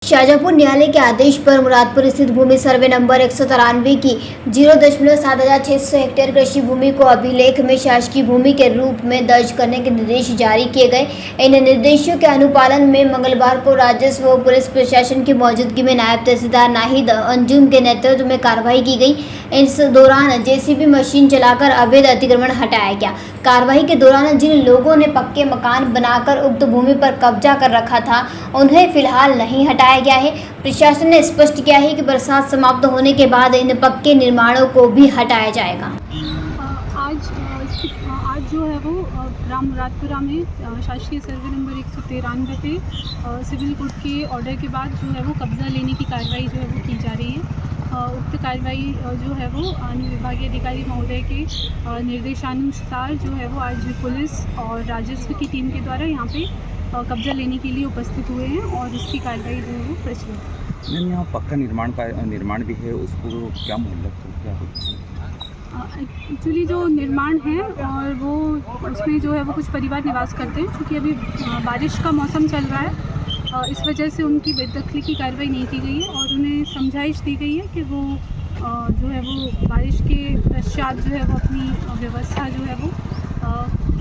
शाहजहांपुर न्यायालय के आदेश पर मुरादपुर स्थित भूमि सर्वे नंबर 193 की 0.7600 हेक्टेयर कृषि भूमि को अभिलेख में शासकीय भूमि के रूप में दर्ज करने के निर्देश जारी किए गए। इन निर्देशों के अनुपालन में मंगलवार को राजस्व व पुलिस प्रशासन की मौजूदगी में नायब तहसीलदार नाहिद अंजुम के नेतृत्व में कार्रवाई की गई। इस दौरान जेसीबी मशीन चलाकर अवैध अतिक्रमण हटाया गया। कार्रवाई के दौरान जिन लोगों ने पक्के मकान बनाकर उक्त भूमि पर कब्जा कर रखा था उन्हें फिलहाल नहीं हटाया गया है। प्रशासन ने स्पष्ट किया है कि बरसात समाप्त होने के बाद इन पक्के निर्माणों को भी हटाया जाएगा। आज जो है वो ग्राम मुरादपुरा में शासकीय सर्वे नंबर 193 पे सिविल कोर्ट के ऑर्डर के बाद जो है वो कब्जा लेने की कार्रवाई जो है वो की जा रही है। उक्त कार्रवाई जो है वो अनुविभागीय अधिकारी महोदय के निर्देशानुसार जो है वो आज पुलिस और राजस्व की टीम के द्वारा यहाँ पे कब्जा लेने के लिए उपस्थित हुए हैं और उसकी कार्रवाई जो है वो प्रचलित है। यहाँ पक्का निर्माण भी है, उसको क्या मतलब क्या होता है? एक्चुअली जो निर्माण है और वो उसमें जो है वो कुछ परिवार निवास करते हैं। क्योंकि अभी बारिश का मौसम चल रहा है, इस वजह से उनकी बेदखली की कार्रवाई नहीं की गई है और उन्हें समझाइश दी गई है कि वो जो है वो बारिश के पश्चात जो है वो अपनी व्यवस्था जो है वो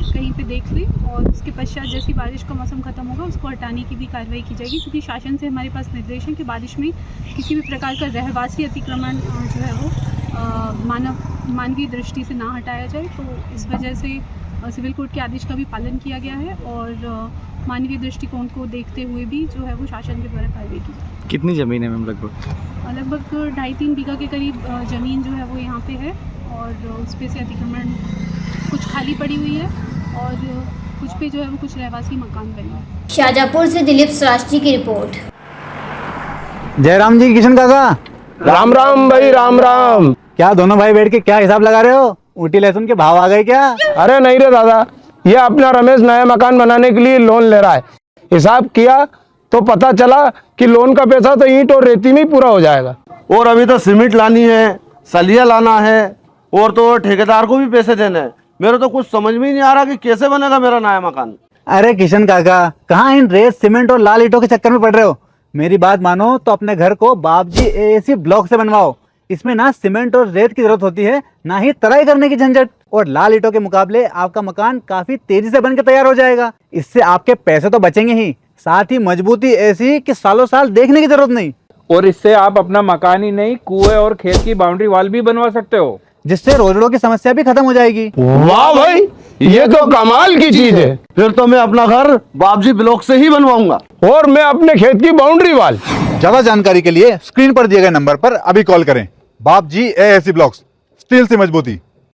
कहीं पे देख ले और उसके पश्चात जैसी बारिश का मौसम ख़त्म होगा उसको हटाने की भी कार्रवाई की जाएगी। क्योंकि शासन से हमारे पास निर्देश है कि बारिश में किसी भी प्रकार का रहवासी अतिक्रमण जो है वो मानवीय दृष्टि से ना हटाया जाए। तो इस वजह से सिविल कोर्ट के आदेश का भी पालन किया गया है और मानवीय दृष्टिकोण को देखते हुए भी जो है वो शासन के द्वारा कार्रवाई की जाए। कितनी ज़मीन है मैम? लगभग 2.5-3 बीघा के करीब ज़मीन जो है वो यहाँ पे है और उस पे से अतिक्रमण कुछ खाली पड़ी हुई है और कुछ पे जो है वो कुछ रहवासी मकान बने हैं। शाहजहांपुर से दिलीप श्राष्टी की रिपोर्ट। जयराम जी, किशन काका, राम राम भाई, राम राम। क्या दोनों भाई बैठ के क्या हिसाब लगा रहे हो? ऊटी लहसुन के भाव आ गए क्या? अरे नहीं रे दादा, ये अपना रमेश नया मकान बनाने के लिए लोन ले रहा है। हिसाब किया तो पता चला कि लोन का पैसा तो ईंट और रेती में ही पूरा हो जाएगा। और अभी तो सीमेंट लानी है, सलिया लाना है और तो ठेकेदार को भी पैसे देने हैं। मेरे तो कुछ समझ में ही नहीं आ रहा कि कैसे बनेगा मेरा नया मकान। अरे किशन काका, कहाँ इन रेत सीमेंट और लाल ईंटों के चक्कर में पड़ रहे हो? मेरी बात मानो तो अपने घर को बाबजी एएसी ब्लॉक से बनवाओ। इसमें ना सीमेंट और रेत की जरूरत होती है, ना ही तराई करने की झंझट। और लाल ईंटों के मुकाबले आपका मकान काफी तेजी से बनकर तैयार हो जाएगा। इससे आपके पैसे तो बचेंगे ही, साथ ही मजबूती ऐसी कि सालों साल देखने की जरूरत नहीं। और इससे आप अपना मकान ही नहीं, कुएं और खेत की बाउंड्री वॉल भी बनवा सकते हो, जिससे रोजड़ों की समस्या भी खत्म हो जाएगी। वाह भाई, ये तो कमाल की चीज है। फिर तो मैं अपना घर बाबजी ब्लॉक से ही बनवाऊंगा और मैं अपने खेत की बाउंड्री वाल। ज्यादा जानकारी के लिए स्क्रीन पर दिए गए नंबर पर अभी कॉल करें। बाबजी एएसी ब्लॉक्स, स्टील से मजबूती।